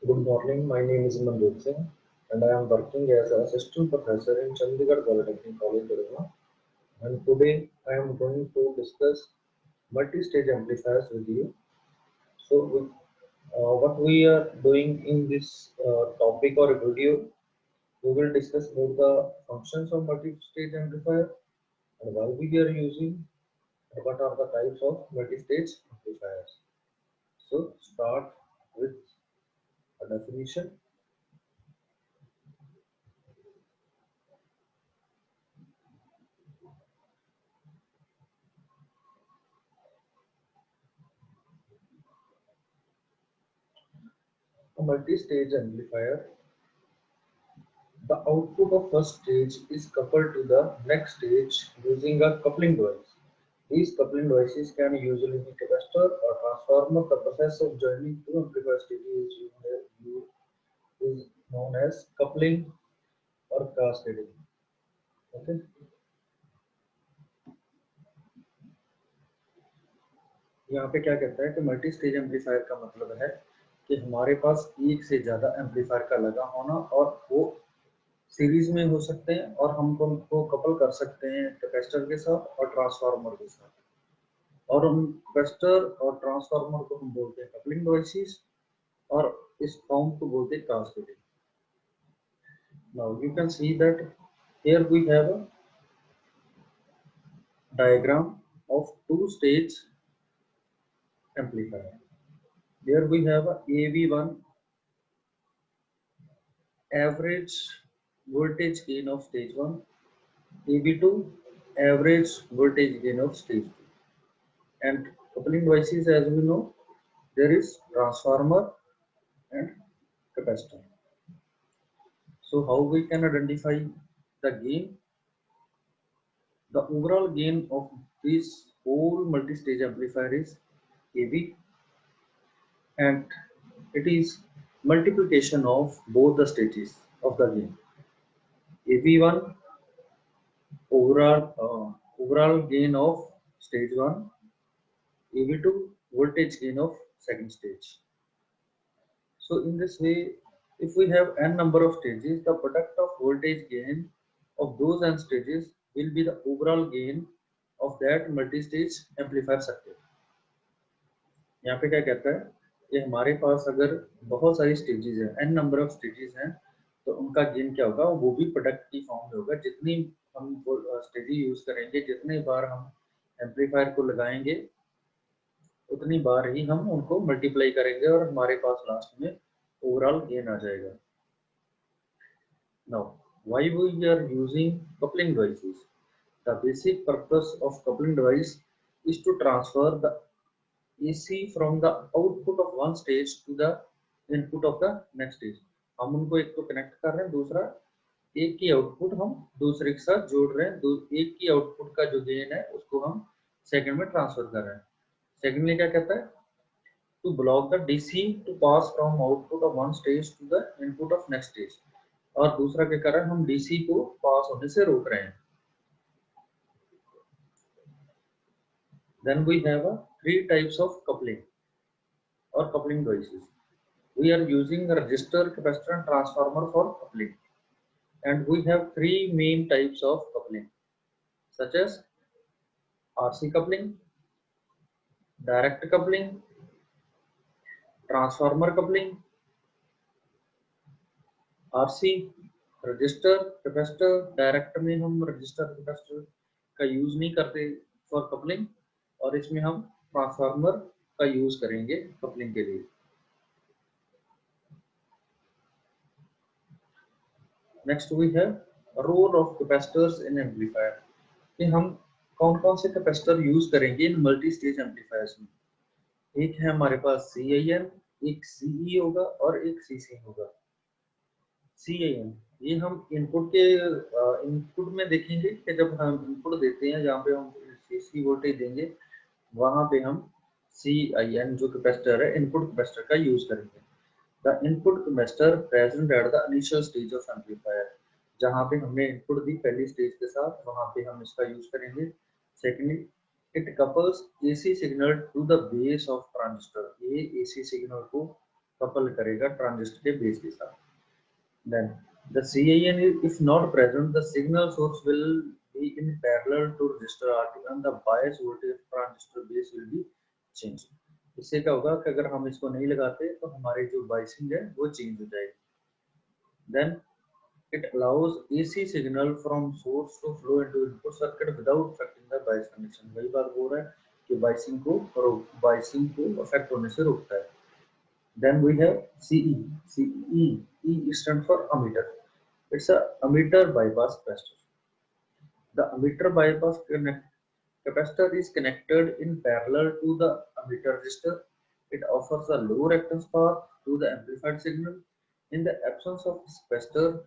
Good morning. My name is Mandeep Singh, and I am working as an assistant professor in Chandigarh Polytechnic College, Gurgaon. And today I am going to discuss multi-stage amplifiers with you. What we are doing in this topic or video, we will discuss about the functions of multi-stage amplifier and why we are using, and what are the types of multi-stage amplifiers. So, start with a definition. A multi-stage amplifier. The output of first stage is coupled to the next stage using a coupling device. These coupling devices can usually be capacitor or transformer. The process of joining two amplifier stages is known as coupling or cascading. Okay. यहाँ पे क्या कहता है कि multi stage amplifier का मतलब है कि हमारे पास एक से ज्यादा एम्पलीफायर का लगा होना और वो सीरीज में हो सकते हैं और हम उनको कपल कर सकते हैं कैपेसिटर के साथ और ट्रांसफार्मर के साथ। और हम कैपेसिटर और ट्रांसफार्मर को हम बोलते हैं कपलिंग डिवाइसेस और इस फॉर्म को बोलते हैं cascading. Now you can see that here we have a diagram of two-stage amplifier. There we have a AV1 average voltage gain of stage 1, AV2 average voltage gain of stage 2. And coupling devices, as we know, there is transformer and capacitor. So how we can identify the gain? The overall gain of this whole multi-stage amplifier is AV, and it is multiplication of both the stages of the gain. AV1 overall gain of stage 1, AV2 voltage gain of second stage. So in this way, if we have n number of stages, the product of voltage gain of those n stages will be the overall gain of that multi-stage amplifier circuit. यहाँ पे क्या कहता है कि हमारे पास अगर बहुत सारी स्टेजेस हैं, n नंबर ऑफ स्टेजेस हैं, तो उनका गेन क्या होगा, वो भी प्रोडक्ट की फॉर्म में होगा। जितनी हम स्टेजेस यूज करेंगे, जितने बार हम एम्पलीफायर को लगाएंगे, उतनी बार ही हम उनको मल्टीप्लाई करेंगे और हमारे पास लास्ट में ओवरऑल गेन आ जाएगा। Now, why we are using coupling devices? The basic purpose of coupling device is to transfer the AC from the output of one stage to the input of the next stage. हम उनको एक तो connect कर रहे हैं, दूसरा एक की आउटपुट हम दूसरे के साथ जोड़ रहे हैं। एक की आउटपुट का जो गेन है उसको हम सेकंड में ट्रांसफर कर रहे हैं। सेकंड में क्या कहता है, to block the DC to pass from output of one stage to the input of next stage, और दूसरा क्या कर रहा है, हम DC को पास होने से रोक रहे हैं। Then we have three types of coupling or coupling devices. We are using a resistor, capacitor and transformer for coupling, and we have three main types of coupling such as RC coupling, direct coupling, transformer coupling। RC register capacitor, direct में हम register capacitor का use नहीं करते for coupling, और इसमें हम transformer का use करेंगे कपलिंग के लिए। Next we have role of capacitors in amplifier, कि हम कौन कौन से कैपेसिटर यूज करेंगे इन मल्टी स्टेज एम्पलीफायर्स में। एक है हमारे पास CIN, एक CE होगा और एक CC होगा। CIN ये हम इनपुट में देखेंगे कि जब हम इनपुट देते हैं, जहाँ पे हम AC वोल्टेज देंगे, वहां पे हम CIN जो कैपेसिटर है, इनपुट कैपेसिटर का यूज करेंगे। The input capacitor present at the initial stage of amplifier, जहाँ पे हमने इनपुट दी पहली स्टेज के साथ, वहां पे हम इसका यूज करेंगे। Secondly, it couples AC signal to the base of transistor, ये AC सिग्नल को कपल करेगा ट्रांजिस्टर के बेस के साथ। Then the CIN if not present, the signal source will be in parallel to resistor RT and the bias voltage transistor base will be changed. इससे क्या होगा कि अगर हम इसको नहीं लगाते तो हमारी जो बाइसिंग है वो चेंज हो जाएगी। Then it allows AC signal from source to flow into input circuit without affecting the bias condition. वही बात बोल रहा है कि बाइसिंग को अफेक्ट होने से रोकता है। Then we have CE. CE. E stands for ammeter. It's a ammeter bypass capacitor. The ammeter bypass capacitor is connected in parallel to the ammeter resistor. It offers a low reactance path to the amplified signal. In the absence of this capacitor,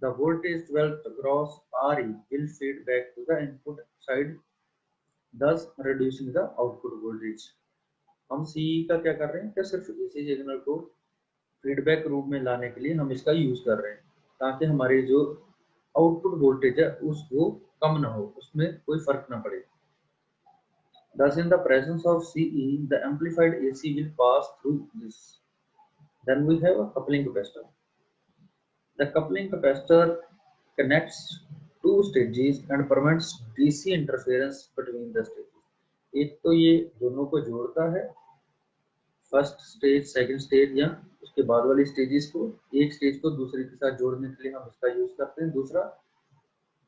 the voltage dwelt across RE will feed back to the input side, thus reducing the output voltage. हम CE का क्या कर रहे हैं कि सिर्फ AC signal को feedback रूप में लाने के लिए हम इसका यूज कर रहे हैं ताकि हमारी जो आउटपुट वोल्टेज है वो कम ना हो, उसमें कोई फर्क ना पड़े। Thus in the presence of CE, the amplified AC will pass through this. Then we have a coupling capacitor. The coupling capacitor connects two stages and prevents DC interference between the stages. एक तो ये दोनों को जोड़ता है, first stage second stage या उसके बाद वाली स्टेजेस को, एक स्टेज को दूसरे के साथ जोड़ने के लिए हम इसका यूज करते हैं। दूसरा,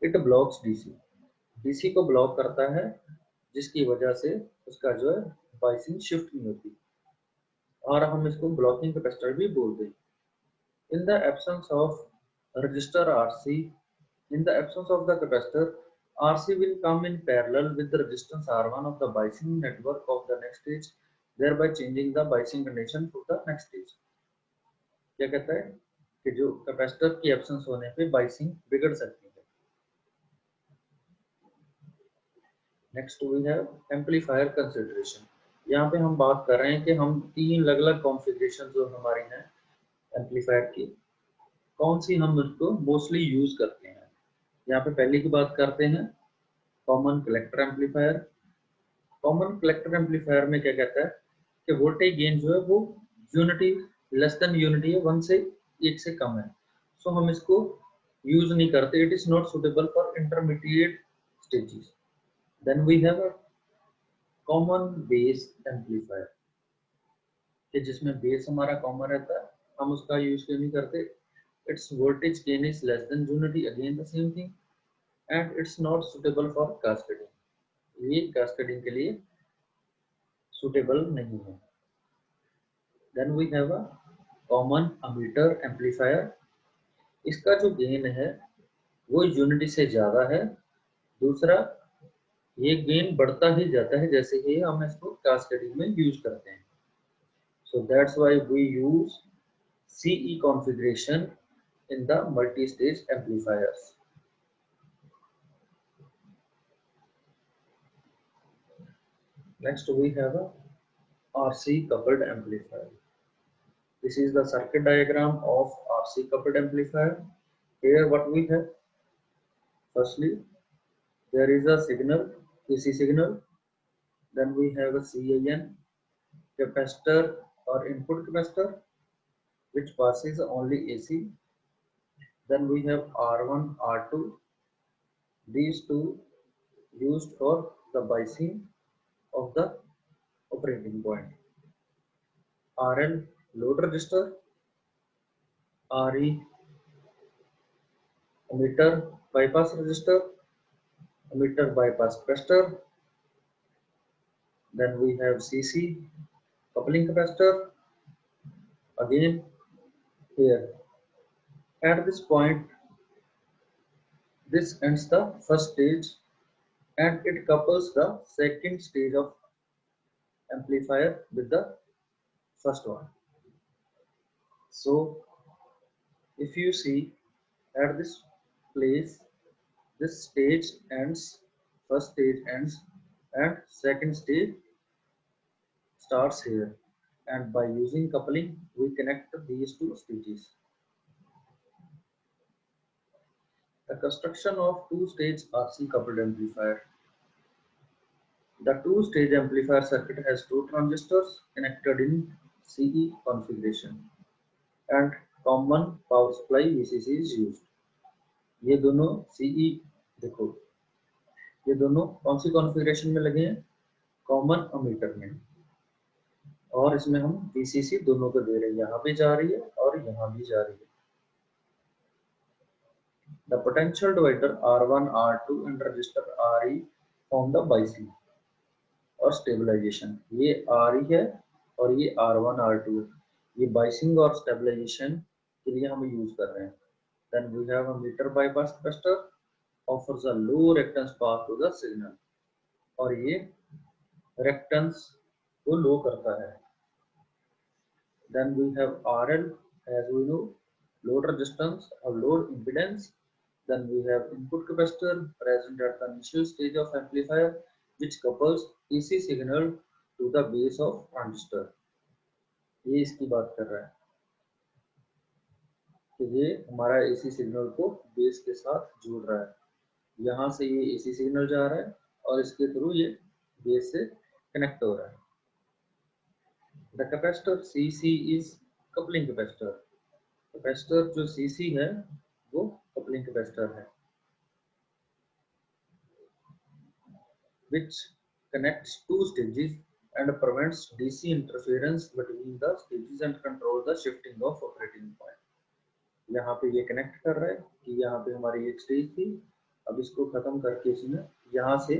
इट ब्लॉक्स डीसी को ब्लॉक करता है, जिसकी वजह से उसका जो है बाइसिंग शिफ्ट नहीं होती, और हम इसको ब्लॉकिंग कैपेसिटर भी बोलते हैं। In the absence of register RC, in the absence of the capacitor, RC will come in parallel with the resistance R1 of the biasing network of the next stage, thereby changing the biasing condition to the next stage. क्या कहता है कि जो capacitor की absence होने पे biasing बिगड़ सकती है। Next we have amplifier consideration. यहाँ पे हम बात कर रहे हैं कि हम तीन अलग अलग कॉन्फ़िगरेशन जो हमारी हैं एम्पलीफायर की, कौन सी हम उसको मोस्टली यूज करते हैं। यहाँ पे पहले की बात करते हैं common collector amplifier. Common collector amplifier में क्या कहता है कि वोल्टेज गेन जो है वो यूनिटी लेस देन यूनिटी है, 1 से 1 से कम है, सो हम इसको यूज नहीं करते। It is not suitable for intermediate stages. Then we have a common base amplifier कि जिसमें बेस हमारा कॉमन रहता है, हम उसका यूज क्यों नहीं करते। Its voltage gain is less than unity, again the same thing, and it's not suitable for cascading. ये कैस्केडिंग के लिए सुटेबल नहीं है। Then we have a common emitter amplifier. इसका जो गेन है वो यूनिटी से ज्यादा है। दूसरा, ये गेन बढ़ता ही जाता है जैसे कि हम इसको कैस्केडिंग में यूज करते हैं। So that's why we use CE configuration in the multi-stage amplifiers. Next we have a RC coupled amplifier. This is the circuit diagram of RC coupled amplifier. Here what we have, firstly there is a signal, AC signal, then we have a CIN capacitor or input capacitor which passes only AC, then we have R1 R2, these two used for the biasing of the operating point, RL load resistor, RE emitter bypass resistor, emitter bypass capacitor, then we have CC coupling capacitor. Again here at this point, this ends the first stage and it couples the second stage of amplifier with the first one. So if you see at this place, this stage ends, first stage ends and second stage starts here, and by using coupling we connect these two stages. The construction of two-stage RC coupled amplifier. The two-stage amplifier circuit has two transistors connected in CE configuration and common power supply VCC is used. ये दोनों CE देखो, ये दोनों कौन सी configuration में लगे हैं? Common ammeter में, और इसमें हम VCC दोनों को दे रहे हैं, यहाँ भी जा रही है और यहाँ भी जा रही है. The potential divider R1, R2 and resistor RE form the biasing और stabilization. ये RE है और ये R1, R2 है. ये biasing और stabilization के लिए हम यूज कर रहे हैं. Then we have a meter bypass capacitor offers a low reactance path to the signal और ये reactance को लो करता है. Then we have RL, as we know, load resistance or load impedance. Then we have input capacitor present at the initial stage of amplifier, which couples AC signal to the base of transistor. ये इसकी बात कर रहा है कि ये हमारा AC signal को बेस के साथ जोड़ रहा है. यहाँ से ये AC सिग्नल जा रहा है और इसके थ्रू ये बेस से कनेक्ट हो रहा है. The capacitor CC is coupling capacitor. Capacitor जो CC है वो कपलिंग कैपेसिटर है, which connects two stages and prevents DC interference between the stages and controls the shifting of operating point. यहाँ पे ये कनेक्ट कर रहा है कि यहाँ पे हमारी एक स्टेज थी, अब इसको खत्म करके इसने यहाँ से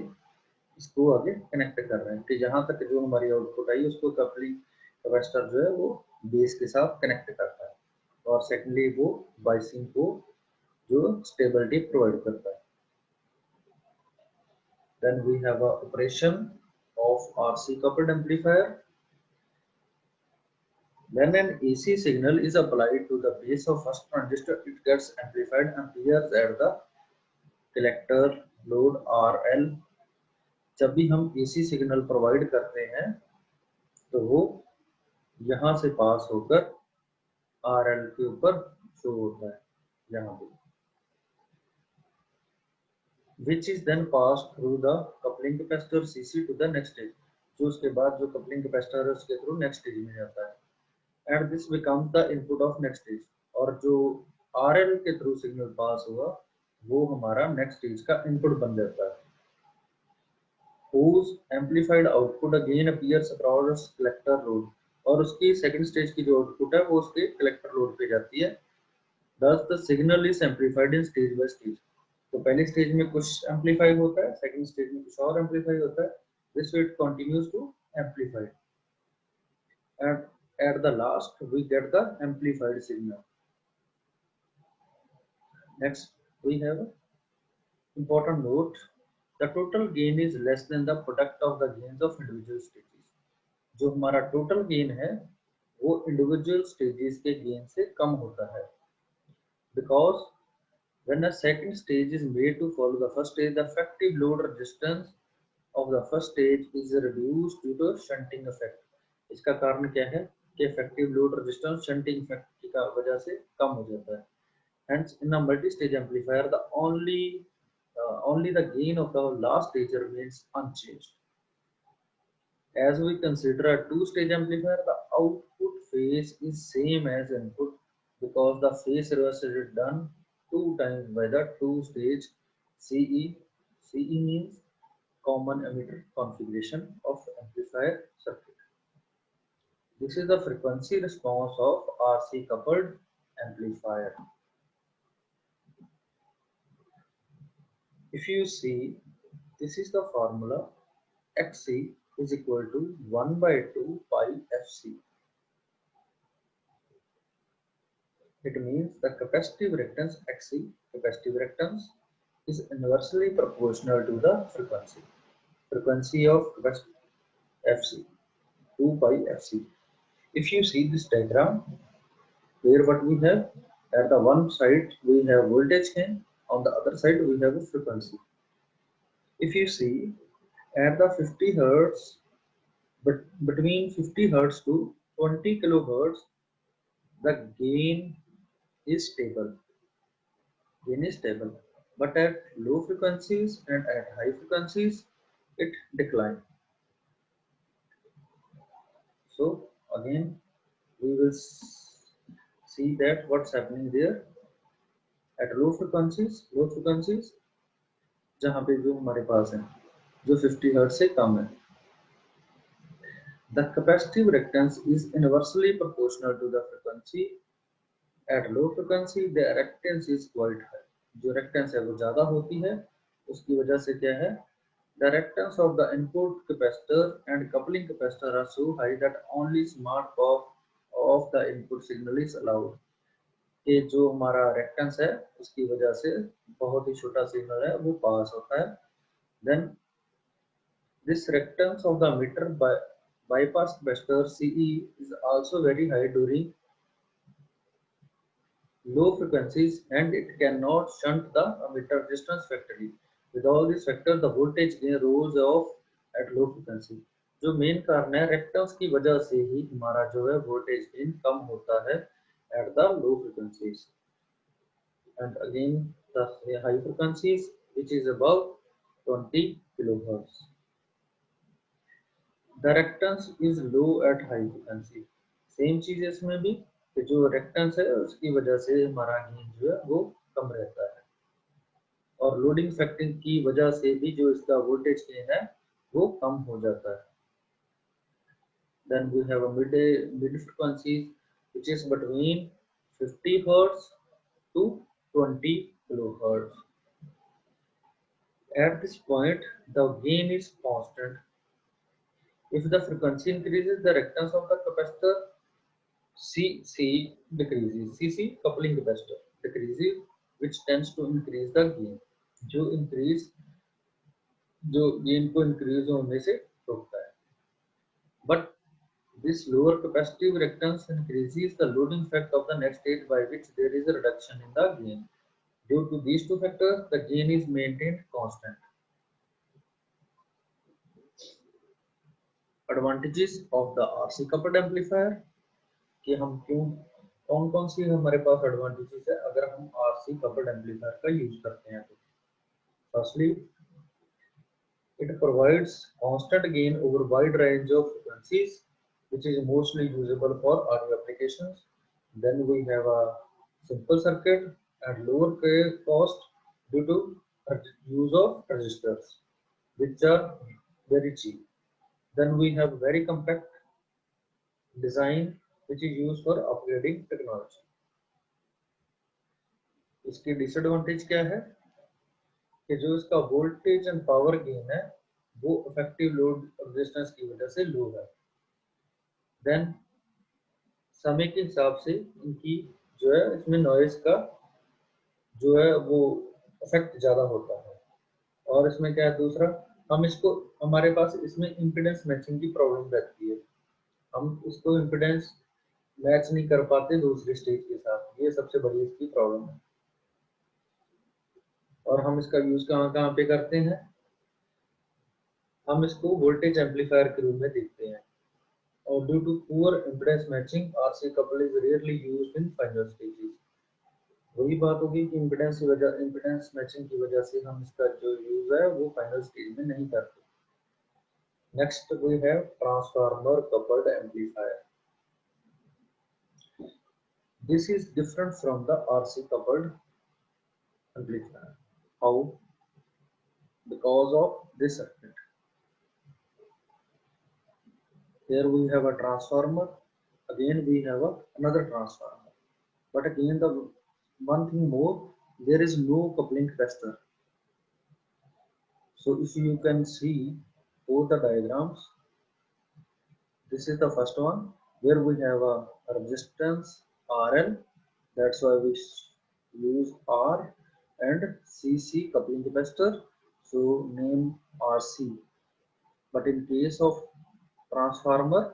इसको आगे कनेक्ट कर रहे हैं कि जहाँ तक जो हमारी आउटपुट आई उसको कपलिंग कैपेसिटर जो है वो बेस के साथ कनेक्ट करता है, और सेकेंडली वो बाइसिंग को जो स्टेबिलिटी प्रोवाइड करता है. Then we have a operation of RC coupled amplifier. When an AC signal is applied to the base of first transistor, it gets amplified and appears at the collector load RL. जब भी हम AC signal provide करते हैं तो वो यहाँ से पास होकर RL के ऊपर शो होता है यहाँ पे, which is then passed through the coupling capacitor CC to the next stage. जो उसके बाद जो coupling capacitor है उसके थ्रू next stage में जाता है, and this becomes the input of next stage. और जो RL के थ्रू सिग्नल पास हुआ वो हमारा next stage का input बन जाता है, whose amplified output again appears across collector load. और उसकी second stage की जो output है वो उसके collector load पे जाती है. Thus the signal is amplified in stage by stage. तो पहले स्टेज में कुछ एम्पलीफाई होता है, सेकंड स्टेज में कुछ और एम्पलीफाई होता है, this way it continues to amplify and at the last we get the amplified signal. Next we have important note, the total gain is less than the product of the gains of individual stages. जो हमारा total gain है वो individual stages के gain से कम होता है, because when a second stage is made to follow the first stage, the effective load resistance of the first stage is reduced due to shunting effect. इसका कारण क्या है कि effective load resistance shunting effect की वजह से कम हो जाता है. Hence, in a multi-stage amplifier, the only the gain of the last stage remains unchanged. As we consider a two-stage amplifier, the output phase is same as input because the phase reversal is done 2 times by the two-stage CE. CE means common emitter configuration of amplifier circuit. This is the frequency response of RC coupled amplifier. If you see, this is the formula. XC is equal to 1 by 2 pi FC. It means the capacitive reactance XC, capacitive reactance, is inversely proportional to the frequency of FC, 2 pi FC. If you see this diagram, here what we have, at the one side we have voltage gain, on the other side we have a frequency. If you see, at the 50 Hertz, but between 50 Hertz to 20 kilohertz, the gain is stable. But at low frequencies and at high frequencies, it declines. So again, we will see that what's happening there at low frequencies जहाँ पे जो हमारे पास है जो 50 hertz से कम है, the capacitive reactance is inversely proportional to the frequency. At low frequency the reactance is quite high. जो reactance है वो ज़्यादा होती है, उसकी वजह से क्या है, the reactance of the input capacitor and coupling capacitor are so high that only smart pop of the input signal is allowed. कि जो हमारा reactance है उसकी वजह से बहुत ही छोटा सिग्नल है वो पास होता है. Then this reactance of the emitter bypass capacitor CE is also very high during low frequencies and it cannot shunt the emitter resistance factory. With all these factors, the voltage gain rose off at low frequency. जो main कारण है reactance की वजह से ही हमारा जो है voltage gain कम होता है at the low frequencies. And again the high frequencies which is above 20 kilohertz. The reactance is low at high frequency. Same चीज इसमें भी कि जो रिएक्टेंस है उसकी वजह से हमारा गेन जो है वो कम रहता है और लोडिंग फैक्टर की वजह से भी जो इसका वोल्टेज गेन है वो कम हो जाता है. Then we have a mid frequencies which is between 50 hertz to 20 kilohertz. At this point the gain is constant. If the frequency increases, the reactance of the capacitor CC decreases. CC coupling capacitor decreases, which tends to increase the gain. जो gain को increase होने से रोकता है. But this lower capacitive reactance increases the loading effect of the next stage by which there is a reduction in the gain. Due to these two factors, the gain is maintained constant. Advantages of the RC coupled amplifier कि हम क्यों कौन सी हमारे पास advantages है अगर हम RC coupled amplifier का use करते हैं तो. Firstly, it provides constant gain over wide range of frequencies, which is mostly usable for audio applications. Then we have a simple circuit at lower cost due to use of resistors, which are very cheap. Then we have very compact design, which is used for upgrading technology. इसकी disadvantage क्या है कि जो इसका voltage and power gain है वो effective load resistance की वजह से लो है. देन समय के हिसाब से इनकी जो है इसमें नॉइज का जो है वो इफेक्ट ज्यादा होता है. और इसमें क्या है दूसरा, हम इसको हमारे पास इसमें इम्पीडेंस मैचिंग की प्रॉब्लम रहती है. हम इसको इम्पीडेंस मैच नहीं कर पाते दूसरे स्टेज के साथ, ये सबसे बड़ी इसकी प्रॉब्लम है. और हम इसका यूज कहाँ पे करते हैं, हम इसको वोल्टेज एम्पलीफायर के रूप में देखते हैं. और due to poor impedance matching RC couple is rarely used in final stages. वही बात होगी कि इम्पीडेंस मैचिंग की वजह से हम इसका जो यूज है वो फाइनल स्टेज में नहीं करते. Next we have transformer coupled amplifier. This is different from the RC coupled amplifier. How? Because of this circuit. Here we have a transformer. Again we have another transformer. But again the one thing more, there is no coupling capacitor. So if you can see both the diagrams, this is the first one where we have a resistance RL. That's why we use R and CC coupling capacitor, so name RC. But in case of transformer,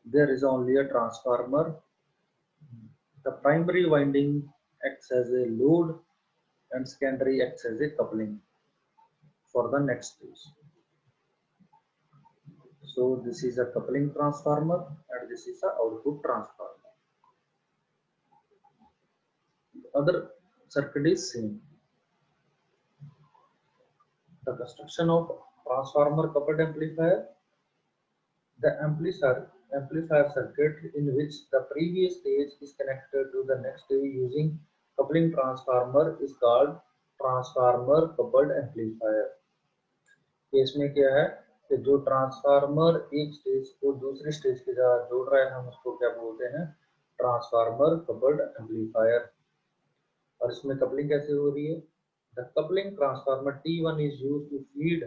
there is only a transformer. The primary winding acts as a load and secondary acts as a coupling for the next stage. So this is a coupling transformer and this is a output transformer. The other circuit is same. The construction of transformer coupled amplifier. The amplifier circuit in which the previous stage is connected to the next stage using coupling transformer is called transformer coupled amplifier. इसमें क्या है कि जो transformer एक stage को दूसरी stage के साथ जोड़ रहा है हम उसको क्या बोलते हैं, ट्रांसफार्मर कपल्ड एम्पलीफायर। और इसमें कपलिंग कैसे हो रही है, the coupling transformer T1 is used to feed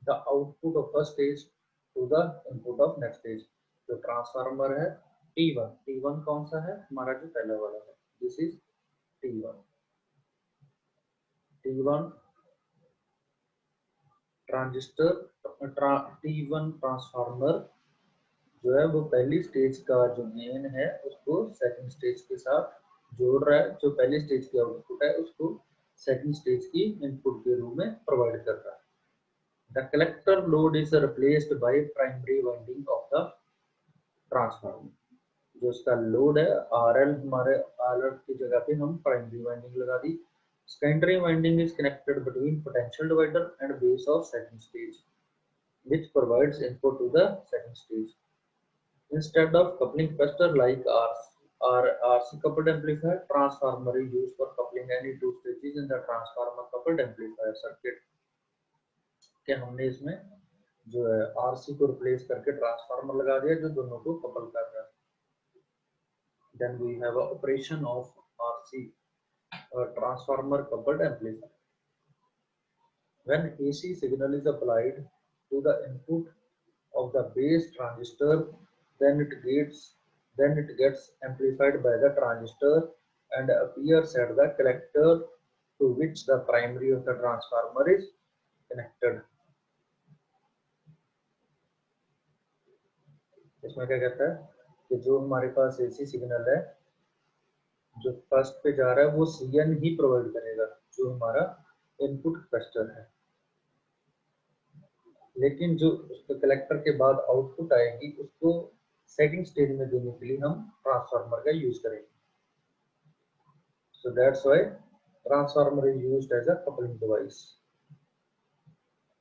the output of first stage to the input of next stage. जो ट्रांसफार्मर है T1 कौन सा है, हमारा जो पहला वाला है, this is T1 transistor T1 transformer जो है वो पहली स्टेज का जो गेन है उसको सेकंड स्टेज के साथ जोड़ रहा है, जो पहली स्टेज की आउटपुट है उसको सेकंड स्टेज की इनपुट के रूप में प्रोवाइड कर रहा है। The collector load is replaced by primary winding of the transformer. जो इसका लोड है RL, हमारे RL की जगह पे हम प्राइमरी वाइंडिंग लगा दी। Secondary winding is connected between potential divider and base of second stage which provides input to the second stage. Instead of coupling capacitor like RC coupled amplifier, transformer is used for coupling any two stages in the transformer coupled amplifier circuit. क्या हमने इसमें जो है RC को replace करके transformer लगा दिया जो दोनों को कपल कर रहा है। Then we have a operation of RC transformer coupled amplifier. When AC signal is applied to the input of the base transistor, then it gets amplified by the transistor and appears at the collector to which the primary of the transformer is connected. इसमें क्या कहता है कि जो हमारे पास AC signal है जो first पे जा रहा है वो CN ही प्रोवाइड करेगा जो हमारा इनपुट कैपेसिटर है, लेकिन जो उसके कलेक्टर के बाद आउटपुट आएगी उसको सेकंड स्टेज में देने के लिए हम ट्रांसफार्मर का यूज करेंगे। So that's why transformer is used as a coupling device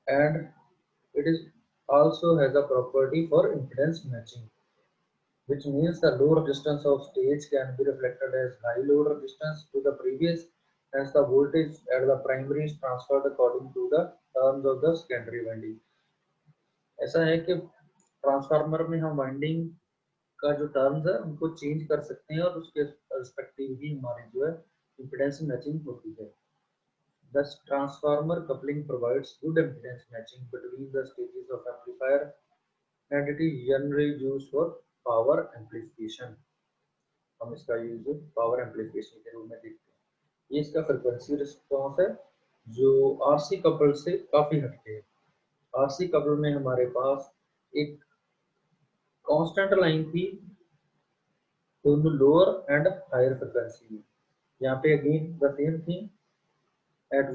and it is also has a property for impedance matching, which means the low resistance of stage can be reflected as high load resistance to the previous as the voltage at the primary is transferred according to the terms of the secondary winding. ऐसा है कि transformer में हम winding का जो terms है उनको change कर सकते हैं और उसके रिस्पेक्टिव ही हमारी जो है इंपेडेंस मैचिंग होती है। Thus, transformer coupling provides good impedance matching between the stages of amplifier and it is generally used for power amplification. हम इसका यूज पावर एम्पलीफिकेशन के रूप में देखते हैं। ये इसका फ्रीक्वेंसी रिस्पॉन्स है जो RC कपल से काफी हटके है। RC कपल में हमारे पास एक कांस्टेंट लाइन थी दोनों लोअर एंड हायर फ्रीक्वेंसी में। यहाँ पे again the same thing, at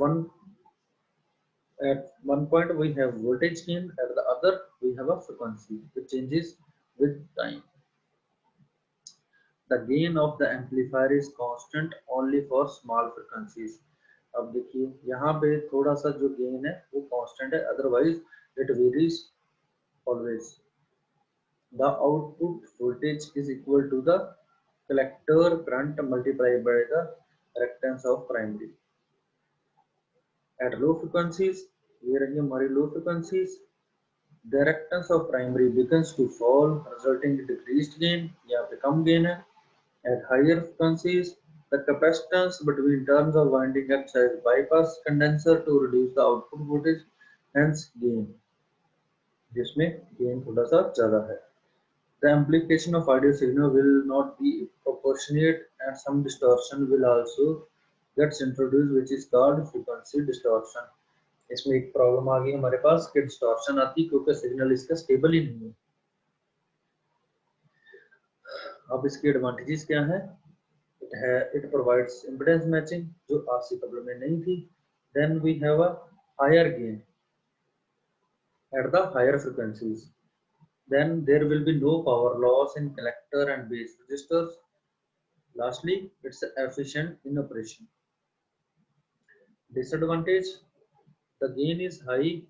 one point we have voltage gain, at the other we have a frequency which changes with time. The gain of the amplifier is constant only for small frequencies. अब देखिए यहाँ पे थोड़ा सा जो gain है वो constant है, otherwise it varies always. The output voltage is equal to the collector current multiplied by the reactance of primary. At low frequencies, ये रही हमारी low frequencies, the reactance of primary begins to fall, resulting in decreased gain. यहाँ पे कम gain है. At higher frequencies, the capacitance between turns of winding acts as bypass condenser to reduce the output voltage, hence gain. जिसमें gain थोड़ा सा ज़्यादा है. The amplification of audio signal will not be proportionate and some distortion will also gets introduced which is called frequency distortion. इसमें एक problem आ गई हमारे पास कि डिस्टॉर्शन आती क्योंकि सिग्नल इसका स्टेबल ही नहीं है। अब इसके एडवांटेजेस क्या है? It provides impedance matching जो RC कपल में नहीं थी। Then we have a higher gain at the higher frequencies. Then there will be no power loss in collector and base resistors. Lastly, it's efficient in operation. Disadvantage: the gain is high,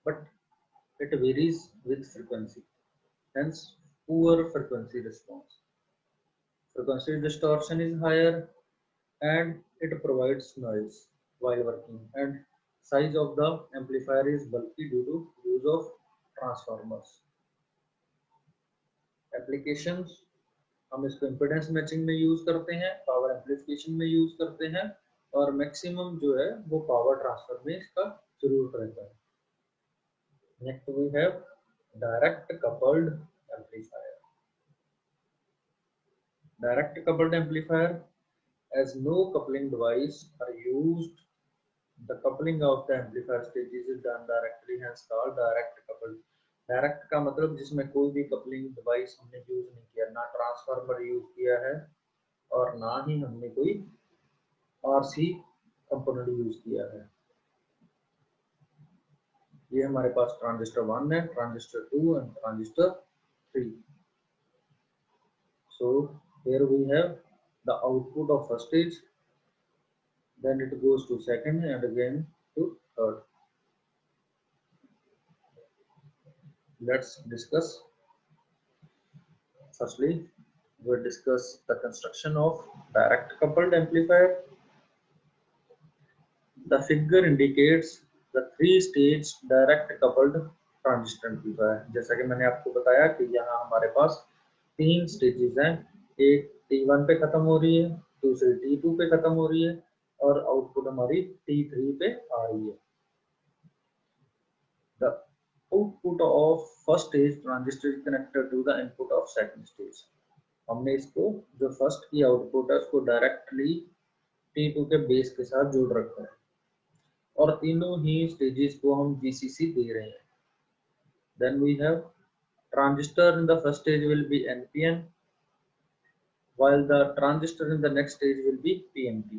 but it varies with frequency. Hence, poor frequency response. Frequency distortion is higher and it provides noise while working, and size of the amplifier is bulky due to use of transformers. Applications, हम इसको impedance matching में use करते हैं, power amplification में use करते हैं, और maximum जो है वो पावर ट्रांसफर में इसका जरूरत रहता है। Next we have direct coupled amplifier. Direct coupled amplifier, as no coupling device are used, the coupling of the amplifier stages is done directly, hence called direct coupled। Direct का मतलब जिसमें कोई भी कपलिंग डिवाइस हमने use नहीं किया, ना transformer use किया है और ना ही हमने कोई आरसी कंपोनेंट यूज किया है। ये हमारे पास ट्रांजिस्टर 1 है, transistor 2 and transistor 3। So here we have the output of first stage, then it goes to second and again to third। Let's discuss. Firstly, we'll discuss the construction of direct coupled amplifier। The figure indicates the three-stage direct coupled transistor amplifier। जैसा कि मैंने आपको बताया कि यहाँ हमारे पास 3 stages हैं, एक T1 पे खत्म हो रही है, दूसरी T2 पे खत्म हो रही है और आउटपुट हमारी T3 पे आ रही है। The output of first stage transistor is connected to the input of second stage। हमने इसको जो फर्स्ट की आउटपुट है उसको डायरेक्टली T2 के बेस के साथ जोड़ रखा है और तीनों ही स्टेजेस को हम GCC दे रहे हैं। Then we have transistor in the first stage will be NPN, while the transistor in the next stage will be PNP।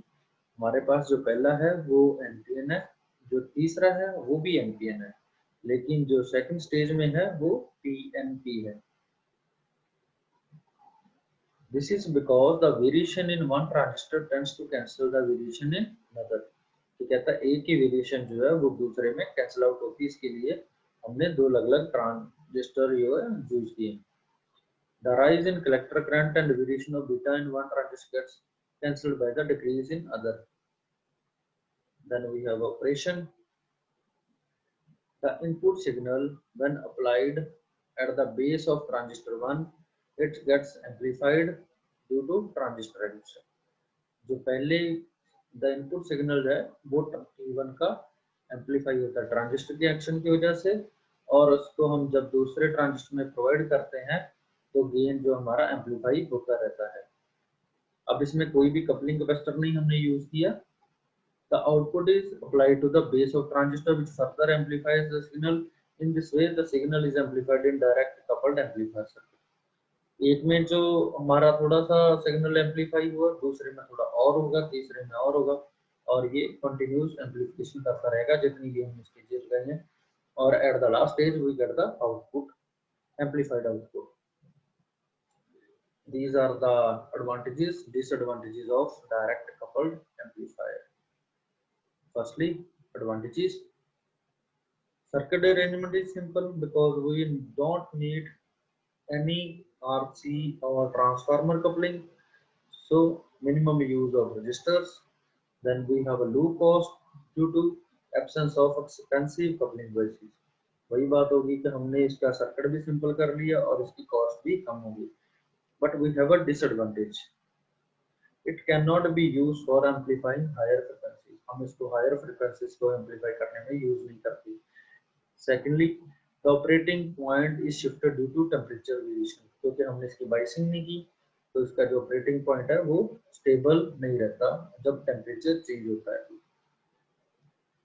हमारे पास जो पहला है वो NPN है, जो तीसरा है वो भी NPN है, लेकिन जो सेकंड स्टेज में है वो PNP है। This is because the variation in one transistor tends to cancel the variation in another। तो कहता है एक ही वेरिएशन जो है वो दूसरे में कैंसिल आउट होती है, इसके लिए हमने दो अलग-अलग ट्रांजिस्टर यूज किए। The rise in collector current and variation of beta in one transistor gets cancelled by the decrease in other। Then we have operation। The input signal when applied at the base of transistor 1, it gets amplified due to transistor addition। जो पहले the input signal है वो T1 का amplify होता है transistor के action की वजह से, और उसको हम जब दूसरे ट्रांजिस्टर में प्रोवाइड करते हैं तो गेन जो हमारा एम्पलीफाई होता रहता है। अब इसमें कोई भी कपलिंग कैपेसिटर नहीं हमने यूज किया। The output is applied to the base of transistor which further amplifies the signal। In this way the signal is amplified in direct coupled amplifier circuit। एक में जो हमारा थोड़ा सा सिग्नल एम्पलीफाई हुआ, दूसरे में थोड़ा और होगा, तीसरे में और होगा, और ये कंटिन्यूस एम्पलीफिकेशन करता रहेगा जितनी भी हम स्टेजेस गए हैं, और at the last stage we get the output, amplified output. These are the advantages, disadvantages of direct coupled amplifier। Firstly, advantages. Circuit arrangement is simple because we don't need any RC or transformer coupling, so minimum use of resistors। Then we have a low cost due to absence of expensive coupling devices। वही बात होगी कि हमने इसका circuit भी simple कर लिया और इसकी कॉस्ट भी कम होगी। But we have a disadvantage, it cannot be used for amplifying higher frequencies। हम इसको higher frequencies को amplify करने में यूज नहीं करते। Secondly, the operating point is shifted due to temperature variation। क्योंकि हमने इसकी बाइसिंग नहीं की तो इसका जो ऑपरेटिंग पॉइंट है वो स्टेबल नहीं रहता जब टेम्परेचर चेंज होता है।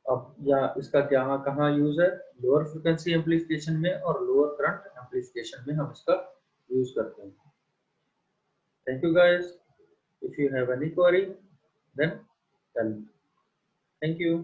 अब या इसका क्या कहाँ यूज है, लोअर फ्रिक्वेंसी एम्पलीफिकेशन में और लोअर करंट एम्पलीफिकेशन में हम इसका यूज करते हैं। Thank you guys। If you have any query, then tell me। Thank you।